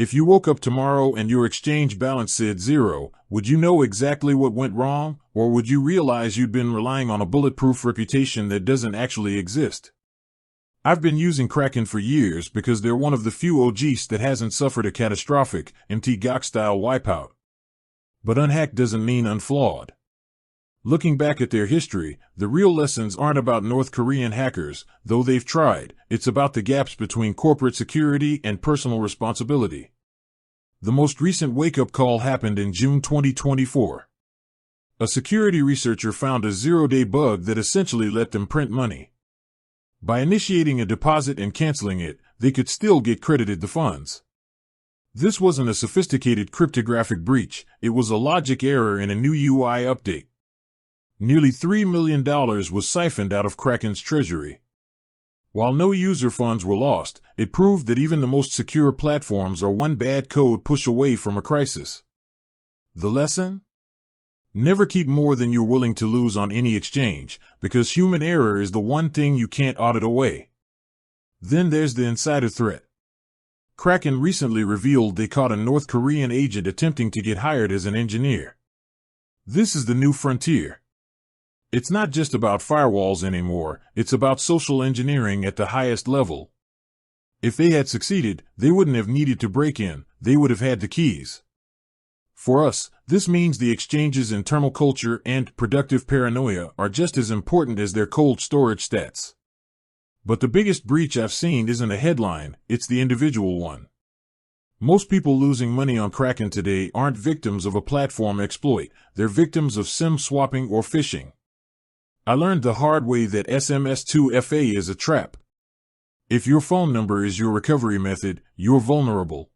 If you woke up tomorrow and your exchange balance said zero, would you know exactly what went wrong, or would you realize you'd been relying on a bulletproof reputation that doesn't actually exist? I've been using Kraken for years because they're one of the few OGs that hasn't suffered a catastrophic, MT-GOG-style wipeout. But unhacked doesn't mean unflawed. Looking back at their history, the real lessons aren't about North Korean hackers, though they've tried. It's about the gaps between corporate security and personal responsibility. The most recent wake-up call happened in June 2024. A security researcher found a zero-day bug that essentially let them print money. By initiating a deposit and canceling it, they could still get credited the funds. This wasn't a sophisticated cryptographic breach, it was a logic error in a new UI update. Nearly $3 million was siphoned out of Kraken's treasury. While no user funds were lost, it proved that even the most secure platforms are one bad code push away from a crisis. The lesson? Never keep more than you're willing to lose on any exchange, because human error is the one thing you can't audit away. Then there's the insider threat. Kraken recently revealed they caught a North Korean agent attempting to get hired as an engineer. This is the new frontier. It's not just about firewalls anymore, it's about social engineering at the highest level. If they had succeeded, they wouldn't have needed to break in, they would have had the keys. For us, this means the exchange's internal culture and productive paranoia are just as important as their cold storage stats. But the biggest breach I've seen isn't a headline, it's the individual one. Most people losing money on Kraken today aren't victims of a platform exploit, they're victims of SIM swapping or phishing. I learned the hard way that SMS2FA is a trap. If your phone number is your recovery method, you're vulnerable.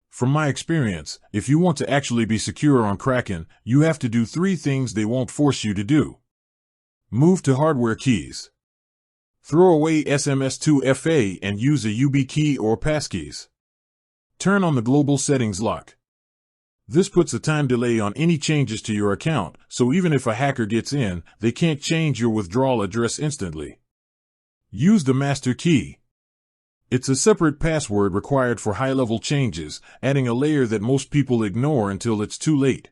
From my experience, if you want to actually be secure on Kraken, you have to do 3 things they won't force you to do. Move to hardware keys. Throw away SMS2FA and use a YubiKey or passkeys. Turn on the global settings lock. This puts a time delay on any changes to your account, so even if a hacker gets in, they can't change your withdrawal address instantly. Use the master key. It's a separate password required for high-level changes, adding a layer that most people ignore until it's too late.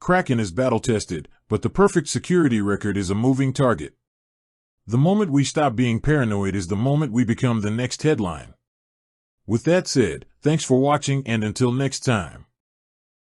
Kraken is battle-tested, but the perfect security record is a moving target. The moment we stop being paranoid is the moment we become the next headline. With that said, thanks for watching and until next time.